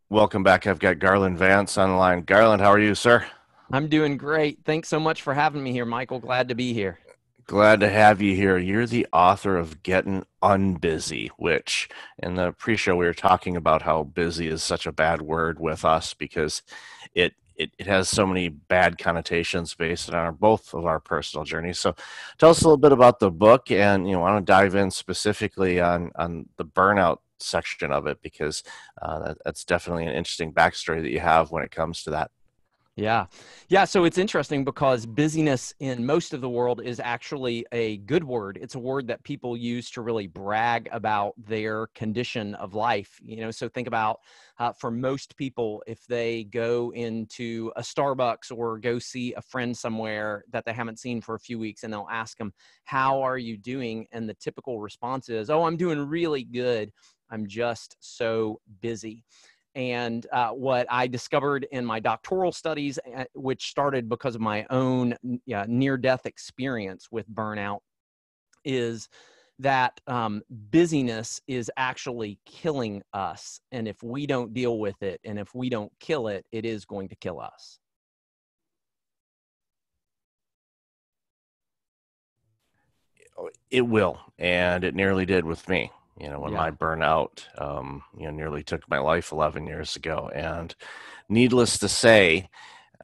Welcome back. I've got Garland Vance on the line. Garland, how are you, sir? I'm doing great. Thanks so much for having me here, Michael. Glad to be here. Glad to have you here. You're the author of Gettin Unbusy, which in the pre-show we were talking about how busy is such a bad word with us because it has so many bad connotations based on both of our personal journeys. So tell us a little bit about the book, and I want to dive in specifically on the burnout section of it because that's definitely an interesting backstory that you have when it comes to that. Yeah. Yeah. So it's interesting because busyness in most of the world is actually a good word. It's a word that people use to really brag about their condition of life. So think about for most people, if they go into a Starbucks or go see a friend somewhere that they haven't seen for a few weeks, and they'll ask them, "How are you doing?" And the typical response is, "Oh, I'm doing really good. I'm just so busy." And what I discovered in my doctoral studies, which started because of my own near-death experience with burnout, is that busyness is actually killing us. And if we don't deal with it, and if we don't kill it, it is going to kill us. It will, and it nearly did with me. When my Yeah. burnout, nearly took my life 11 years ago. And needless to say,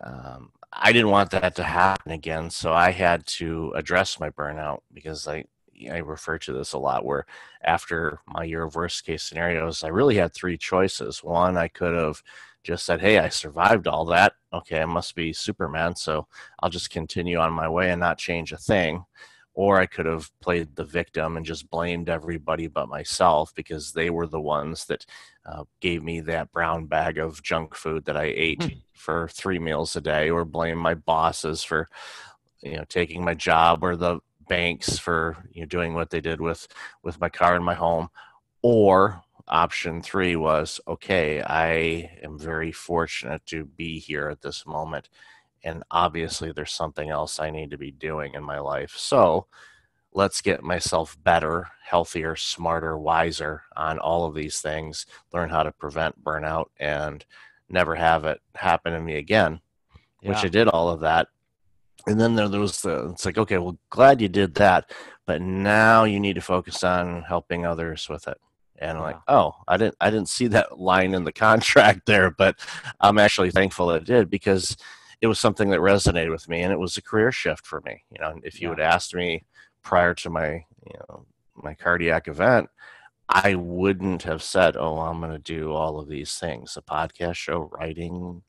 I didn't want that to happen again. So I had to address my burnout because I refer to this a lot where after my year of worst case scenarios, I really had three choices. One, I could have just said, "Hey, I survived all that. Okay, I must be Superman. So I'll just continue on my way and not change a thing." Or I could have played the victim and just blamed everybody but myself because they were the ones that gave me that brown bag of junk food that I ate for 3 meals a day, or blame my bosses for taking my job, or the banks for doing what they did with my car and my home. Or option three was, okay, I am very fortunate to be here at this moment, and obviously there's something else I need to be doing in my life. So let's get myself better, healthier, smarter, wiser on all of these things, learn how to prevent burnout and never have it happen to me again, which Yeah. I did all of that. And then there was it's like, okay, well, glad you did that, but now you need to focus on helping others with it. And I'm like, Yeah. oh, I didn't see that line in the contract there, but I'm actually thankful that it did because it was something that resonated with me, and it was a career shift for me. If you Yeah. had asked me prior to my cardiac event, I wouldn't have said, "Oh, I'm going to do all of these things: a podcast show, writing,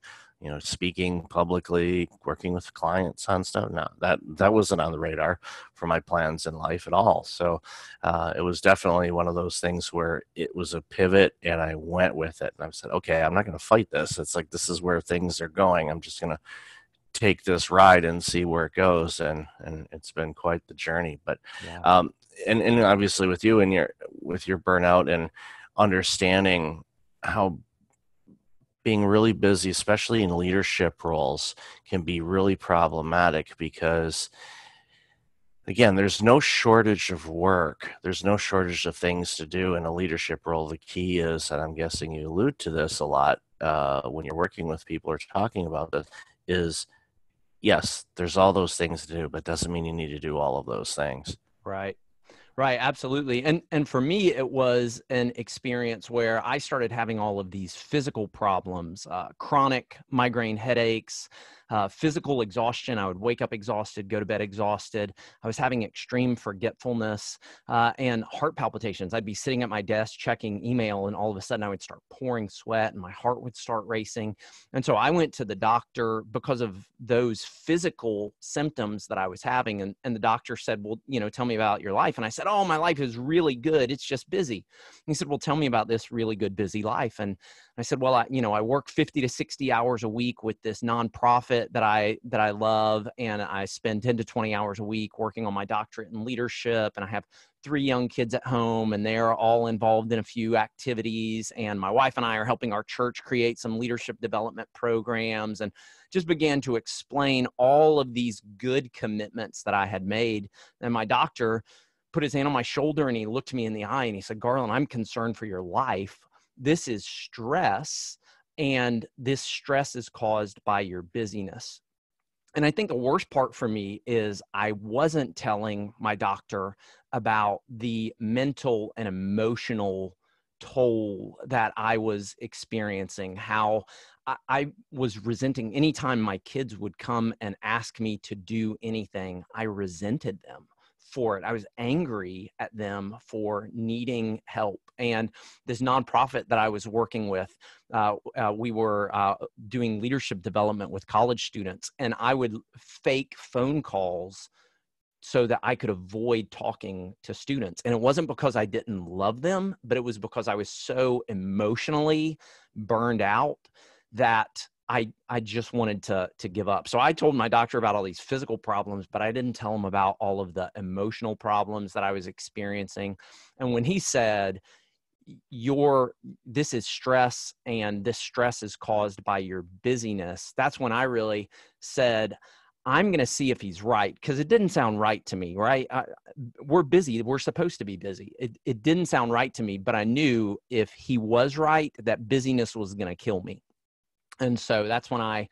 speaking publicly, working with clients on stuff." No, that wasn't on the radar for my plans in life at all. So it was definitely one of those things where it was a pivot, and I went with it. And I said, "Okay, I'm not going to fight this. It's like this is where things are going. I'm just going to take this ride and see where it goes." And it's been quite the journey. But Yeah. um, and obviously with you and your burnout and understanding how being really busy, especially in leadership roles, can be really problematic because, again, there's no shortage of work. There's no shortage of things to do in a leadership role. The key is, and I'm guessing you allude to this a lot when you're working with people or talking about this, is yes, there's all those things to do, but doesn't mean you need to do all of those things. Right. Right, absolutely. And for me, it was an experience where I started having all of these physical problems, chronic migraine headaches, physical exhaustion. I would wake up exhausted, go to bed exhausted. I was having extreme forgetfulness and heart palpitations. I'd be sitting at my desk checking email, and all of a sudden I would start pouring sweat and my heart would start racing. And so I went to the doctor because of those physical symptoms that I was having. And the doctor said, "Well, tell me about your life." And I said, "Oh, my life is really good. It's just busy." And he said, "Well, tell me about this really good, busy life." And I said, "Well, I work 50 to 60 hours a week with this nonprofit that I love. And I spend 10 to 20 hours a week working on my doctorate in leadership. And I have three young kids at home, and they're all involved in a few activities. And my wife and I are helping our church create some leadership development programs," and just began to explain all of these good commitments that I had made. And my doctor put his hand on my shoulder and he looked me in the eye and he said, "Garland, I'm concerned for your life. This is stress. And this stress is caused by your busyness. And I think the worst part for me is I wasn't telling my doctor about the mental and emotional toll that I was experiencing, how I was resenting anytime my kids would come and ask me to do anything. I resented them for it. I was angry at them for needing help. And this nonprofit that I was working with, we were doing leadership development with college students, and I would fake phone calls so that I could avoid talking to students. And it wasn't because I didn't love them, but it was because I was so emotionally burned out that I just wanted to give up. So I told my doctor about all these physical problems, but I didn't tell him about all of the emotional problems that I was experiencing. And when he said, this is stress, and this stress is caused by your busyness, that's when I really said, I'm going to see if he's right, because it didn't sound right to me, right? We're busy. We're supposed to be busy. It didn't sound right to me, but I knew if he was right, that busyness was going to kill me. And so that's when I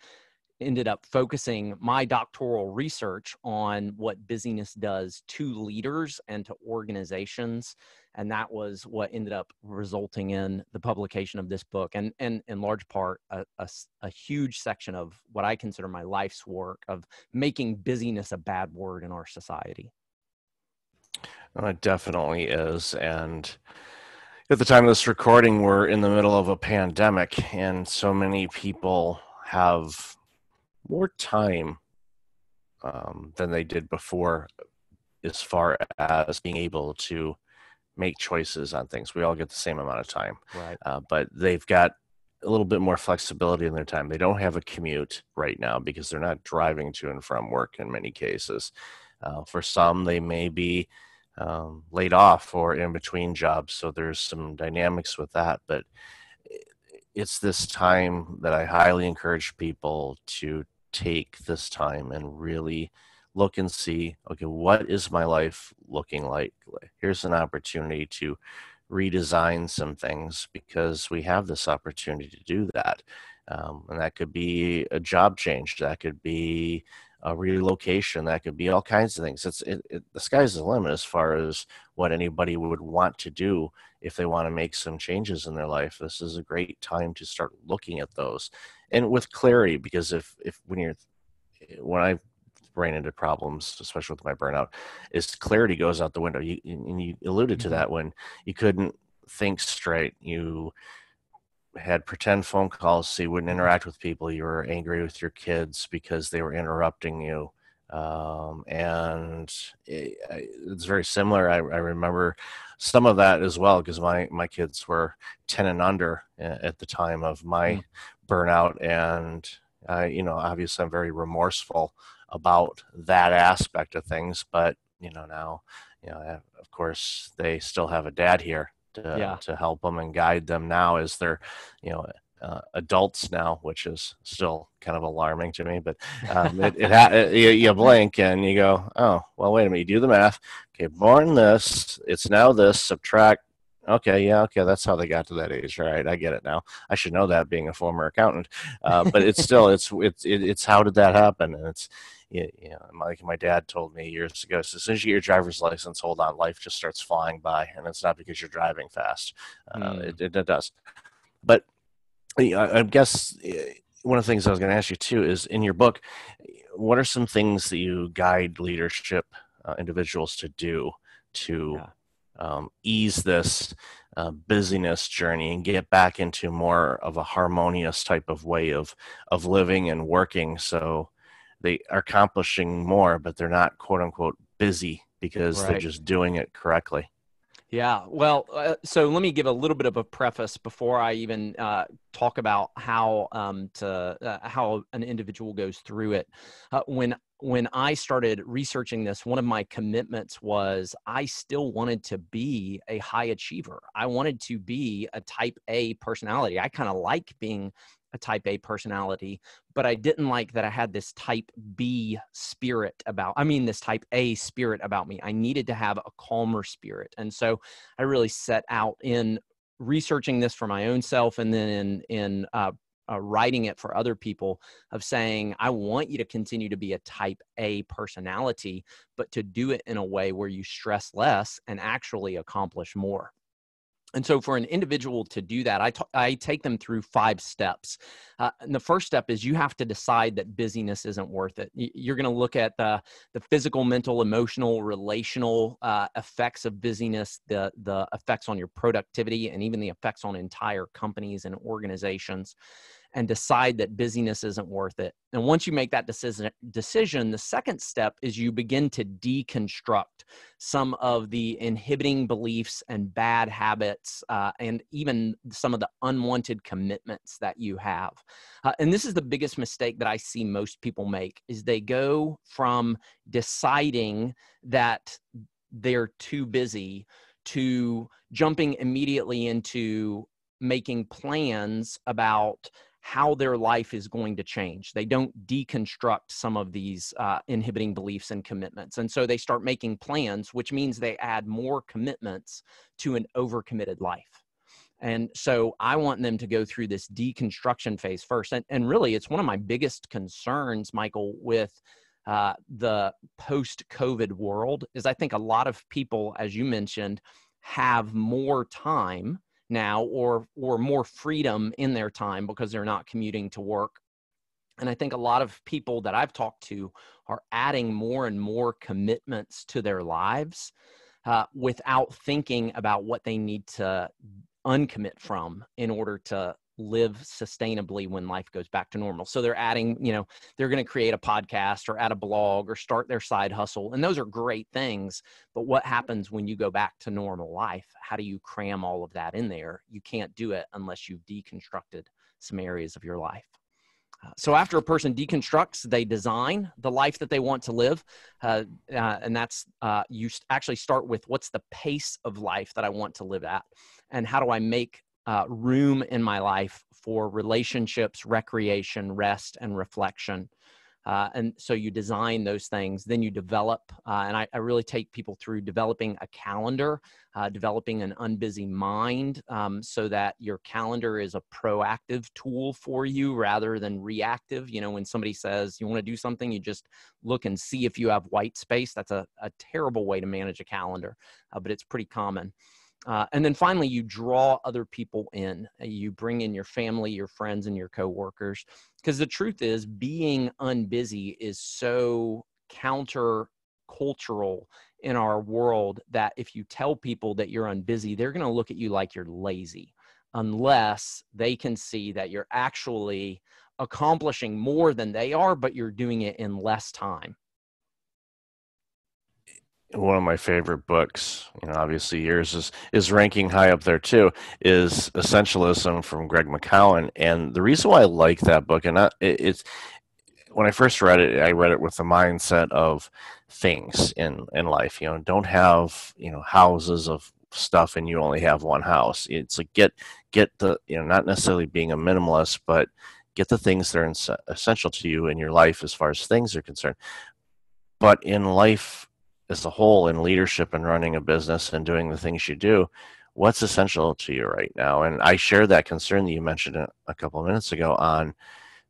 ended up focusing my doctoral research on what busyness does to leaders and to organizations. And that was what ended up resulting in the publication of this book, and in large part, a huge section of what I consider my life's work of making busyness a bad word in our society. Well, it definitely is. And at the time of this recording, we're in the middle of a pandemic, and so many people have more time than they did before as far as being able to make choices on things. We all get the same amount of time, Right. but they've got a little bit more flexibility in their time. They don't have a commute right now because they're not driving to and from work in many cases. For some, they may be laid off or in between jobs, so there's some dynamics with that. But it's this time that I highly encourage people to take this time and really look and see, okay, what is my life looking like? Here's an opportunity to redesign some things, because we have this opportunity to do that. And that could be a job change, that could be a relocation, that could be all kinds of things. The sky's the limit as far as what anybody would want to do if they want to make some changes in their life. This is a great time to start looking at those, and with clarity, because if when I ran into problems, especially with my burnout, is clarity goes out the window. You alluded to that, when you couldn't think straight, you had pretend phone calls so you wouldn't interact with people. You were angry with your kids because they were interrupting you. And it's very similar. I remember some of that as well, because my kids were 10 and under at the time of my burnout. And, obviously I'm very remorseful about that aspect of things. But, now, of course, they still have a dad here to help them and guide them now as they're, adults now, which is still kind of alarming to me. But you blink and you go, oh, well, wait a minute. You do the math. Okay, born this, it's now this, subtract. Okay, yeah, okay, that's how they got to that age. All right, I get it now. I should know that, being a former accountant. But it's still, it's how did that happen? And it's, like my dad told me years ago, so as soon as you get your driver's license, hold on, life just starts flying by, and it's not because you're driving fast. It does. But I guess one of the things I was going to ask you too is, in your book, what are some things that you guide leadership individuals to do to ease this busyness journey and get back into more of a harmonious type of way of living and working, so they are accomplishing more, but they're not quote unquote busy because they're just doing it correctly? Yeah, well, so let me give a little bit of a preface before I even talk about how how an individual goes through it. When I started researching this, one of my commitments was I still wanted to be a high achiever. I wanted to be a type A personality. I kind of like being a type A personality, but I didn't like that I had this type B spirit this type A spirit about me. I needed to have a calmer spirit. And so I really set out in researching this for my own self, and then in writing it for other people, of saying, I want you to continue to be a type A personality, but to do it in a way where you stress less and actually accomplish more. And so for an individual to do that, I take them through 5 steps. And the first step is you have to decide that busyness isn't worth it. You're going to look at the physical, mental, emotional, relational effects of busyness, the effects on your productivity, and even the effects on entire companies and organizations, and decide that busyness isn't worth it. And once you make that decision, the second step is you begin to deconstruct some of the inhibiting beliefs and bad habits, and even some of the unwanted commitments that you have. And this is the biggest mistake that I see most people make, is they go from deciding that they're too busy to jumping immediately into making plans about how their life is going to change. They don't deconstruct some of these inhibiting beliefs and commitments. And so they start making plans, which means they add more commitments to an overcommitted life. And so I want them to go through this deconstruction phase first. And really, it's one of my biggest concerns, Michael, with the post-COVID world, is I think a lot of people, as you mentioned, have more time now, or more freedom in their time because they're not commuting to work. And I think a lot of people that I've talked to are adding more and more commitments to their lives without thinking about what they need to uncommit from in order to live sustainably when life goes back to normal. So they're adding, they're going to create a podcast or add a blog or start their side hustle. And those are great things. But what happens when you go back to normal life? How do you cram all of that in there? You can't do it unless you've deconstructed some areas of your life. So after a person deconstructs, they design the life that they want to live. And that's, you actually start with, what's the pace of life that I want to live at? And how do I make room in my life for relationships, recreation, rest, and reflection? And so you design those things, then you develop, and I really take people through developing a calendar, developing an unbusy mind, so that your calendar is a proactive tool for you rather than reactive. When somebody says you want to do something, you just look and see if you have white space. That's a terrible way to manage a calendar, but it's pretty common. And then finally, you draw other people in. You bring in your family, your friends, and your coworkers. Because the truth is, being unbusy is so counter-cultural in our world that if you tell people that you're unbusy, they're going to look at you like you're lazy, unless they can see that you're actually accomplishing more than they are, but you're doing it in less time. One of my favorite books, obviously yours is ranking high up there too, is Essentialism from Greg McKeown. And the reason why I like that book, and it's when I first read it, I read it with the mindset of things in life. Don't have houses of stuff and you only have one house. It's like get the not necessarily being a minimalist, but get the things that are essential to you in your life as far as things are concerned. But in life as a whole, in leadership and running a business and doing the things you do, what's essential to you right now? And I share that concern that you mentioned a couple of minutes ago on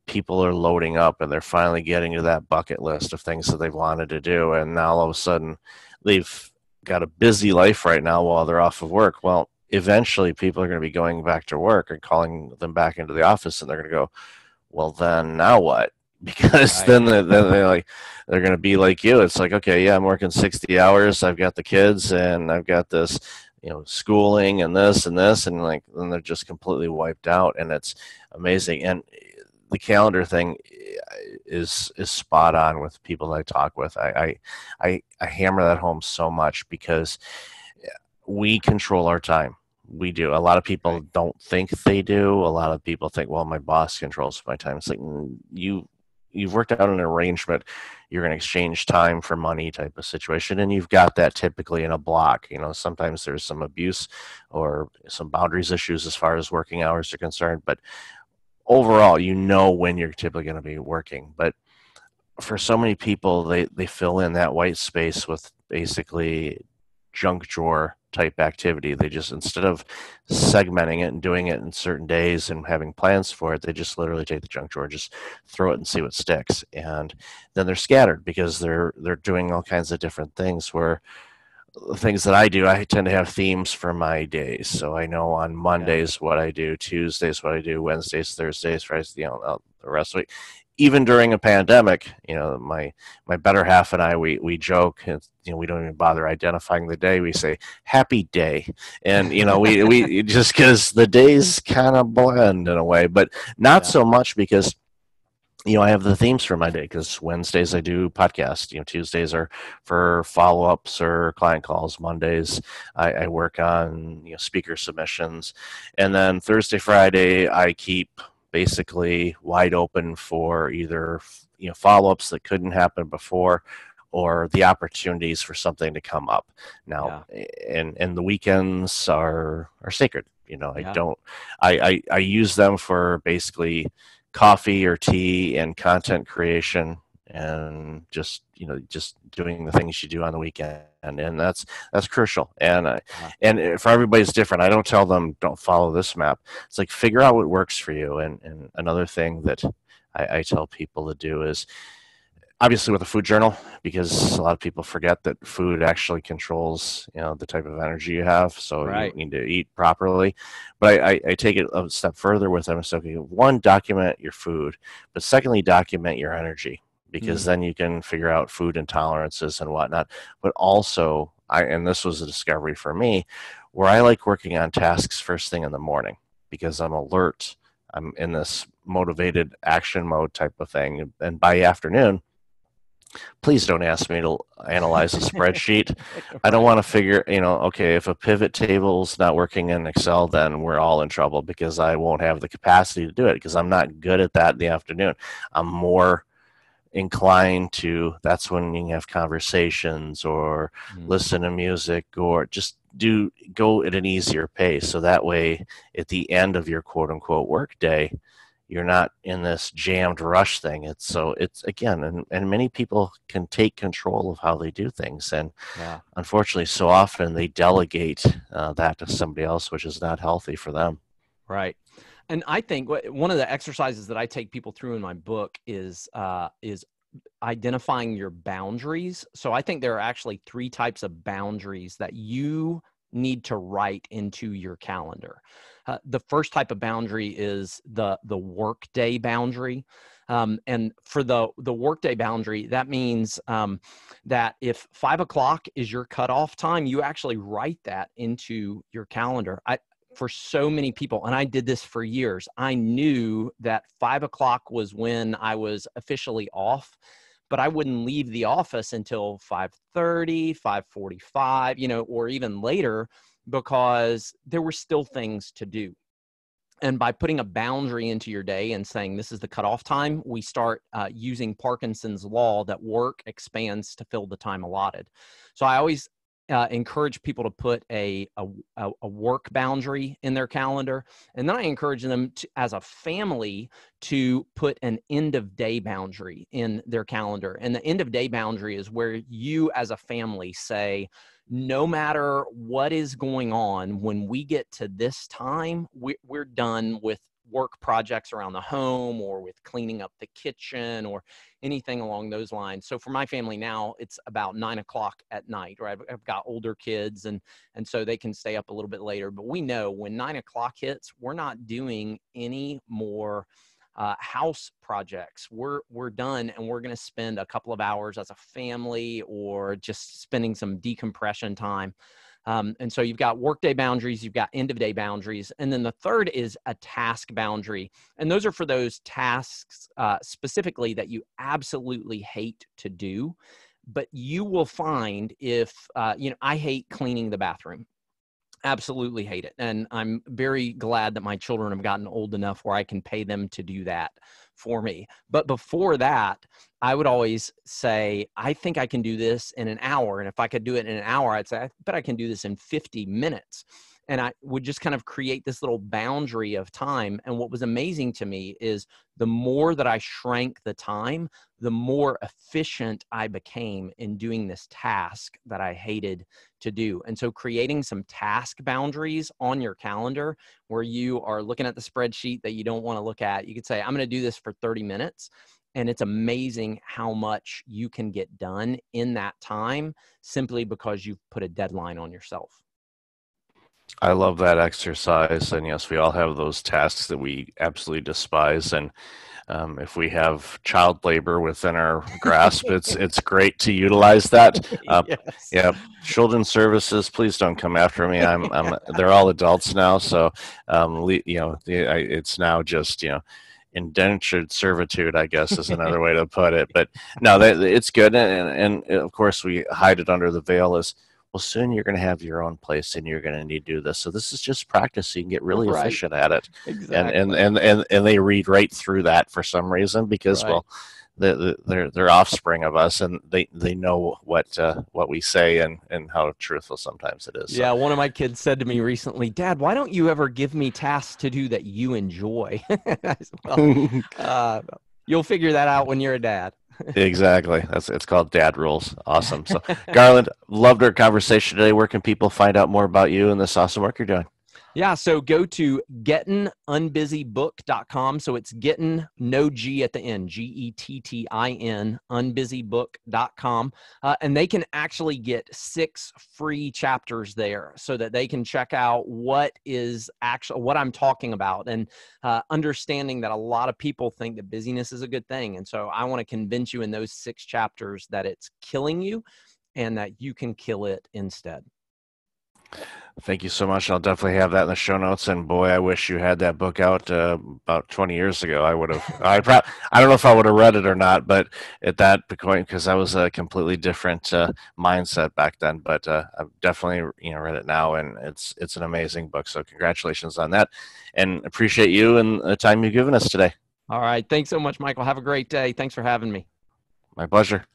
people are loading up and they're finally getting to that bucket list of things that they've wanted to do. And now all of a sudden they've got a busy life right now while they're off of work. Well, eventually people are going to be going back to work and calling them back into the office, and they're going to go, well, then now what? Because Right. then they're going to be like you. It's like, okay, yeah, I'm working 60 hours. I've got the kids and I've got this, schooling and this and this, and then they're just completely wiped out. And it's amazing. And the calendar thing is spot on with people that I talk with. I hammer that home so much because we control our time. We do. A lot of people don't think they do. A lot of people think, well, my boss controls my time. It's like, you've worked out an arrangement. You're going to exchange time for money type of situation. And you've got that typically in a block. Sometimes there's some abuse or some boundaries issues as far as working hours are concerned. But overall, when you're typically going to be working. But for so many people, they fill in that white space with basically junk drawer type activity. They just, instead of segmenting it and doing it in certain days and having plans for it, they just literally take the junk drawer, just throw it and see what sticks. And then they're scattered because they're doing all kinds of different things. Where the things that I do, I tend to have themes for my days. So I know on Yeah. Mondays what I do, Tuesdays what I do, Wednesdays, Thursdays, Fridays, the rest of the week. Even during a pandemic, my better half and I, we joke, and we don't even bother identifying the day. We say happy day, and we just, because the days kind of blend in a way, but not Yeah. so much because I have the themes for my day, because Wednesdays I do podcasts. Tuesdays are for follow-ups or client calls. Mondays I work on speaker submissions, and then Thursday, Friday I keep basically wide open for either follow-ups that couldn't happen before, or the opportunities for something to come up. Now, Yeah. and the weekends are sacred. I Yeah. don't. I use them for basically coffee or tea and content creation, and just doing the things you do on the weekend, and that's crucial. Yeah. And for everybody's different. I don't tell them don't follow this map. It's like, figure out what works for you. And another thing that I tell people to do is, obviously, with a food journal, because a lot of people forget that food actually controls the type of energy you have, so you Right. need to eat properly. But I take it a step further with them. So, okay, one, document your food, but secondly, document your energy, because Mm. then you can figure out food intolerances and whatnot. But also, and this was a discovery for me, where I like working on tasks first thing in the morning, because I'm alert, I'm in this motivated action mode type of thing, and by afternoon, please don't ask me to analyze a spreadsheet. I don't Right. want to figure, okay, if a pivot table's not working in Excel, then we're all in trouble, because I won't have the capacity to do it, because I'm not good at that in the afternoon. I'm more inclined to, that's when you can have conversations or Mm. listen to music, or just go at an easier pace. So that way, at the end of your quote unquote work day, you're not in this jammed rush thing. It's again, and many people can take control of how they do things, and Yeah. unfortunately, so often they delegate that to somebody else, which is not healthy for them. Right. And I think one of the exercises that I take people through in my book is identifying your boundaries. So I think there are actually three types of boundaries that you need to write into your calendar. The first type of boundary is the workday boundary. And for the workday boundary, that means that if 5 o'clock is your cutoff time, you actually write that into your calendar. For so many people, and I did this for years, I knew that 5 o'clock was when I was officially off, but I wouldn't leave the office until 5:30, 5:45, or even later, because there were still things to do. And by putting a boundary into your day and saying this is the cutoff time, we start using Parkinson's law that work expands to fill the time allotted. So I always encourage people to put a work boundary in their calendar. And then I encourage them to, as a family, to put an end of day boundary in their calendar. And the end of day boundary is where you as a family say, no matter what is going on, when we get to this time, we're done with work projects around the home or with cleaning up the kitchen or anything along those lines. So for my family now, it's about 9 o'clock at night, right? I've got older kids, and so they can stay up a little bit later. But we know when 9 o'clock hits, we're not doing any more house projects. We're done, and we're going to spend a couple of hours as a family or just spending some decompression time. And so you've got workday boundaries, you've got end of day boundaries, and then the third is a task boundary. And those are for those tasks specifically that you absolutely hate to do. But you will find if, I hate cleaning the bathroom. Absolutely hate it. And I'm very glad that my children have gotten old enough where I can pay them to do that for me. But before that, I would always say, I think I can do this in an hour. And if I could do it in an hour, I'd say, I bet I can do this in 50 minutes. and I would just kind of create this little boundary of time. And what was amazing to me is the more that I shrank the time, the more efficient I became in doing this task that I hated to do. And so creating some task boundaries on your calendar where you are looking at the spreadsheet that you don't want to look at, you could say, I'm going to do this for 30 minutes. And it's amazing how much you can get done in that time simply because you've put a deadline on yourself. I love that exercise. And yes, we all have those tasks that we absolutely despise. And if we have child labor within our grasp, it's great to utilize that. Yes. Yeah, children's services, please don't come after me. They're all adults now, so it's now just indentured servitude, I guess, is another way to put it. But no, it's good, and of course we hide it under the veil as well. Soon you're going to have your own place, and you're going to need to do this. So this is just practice. So you can get really Right. efficient at it, Exactly. and they read right through that for some reason because Right. they're offspring of us, and they know what we say and how truthful sometimes it is. So. Yeah, one of my kids said to me recently, Dad, why don't you ever give me tasks to do that you enjoy? I said, well, you'll figure that out when you're a dad. Exactly. It's called Dad Rules. Awesome. So, Garland, loved our conversation today. Where can people find out more about you and this awesome work you're doing? Yeah, so go to gettinunbusybook.com. So it's Gettin, no G at the end, Gettin, unbusybook.com. And they can actually get 6 free chapters there so that they can check out what I'm talking about, and understanding that a lot of people think that busyness is a good thing. And so I want to convince you in those 6 chapters that it's killing you and that you can kill it instead. Thank you so much. I'll definitely have that in the show notes. And boy, I wish you had that book out about 20 years ago. I would have. I don't know if I would have read it or not, but at that point, because I was a completely different mindset back then. But I've definitely read it now, and it's an amazing book. So congratulations on that, and appreciate you and the time you've given us today. All right. Thanks so much, Michael. Have a great day. Thanks for having me. My pleasure.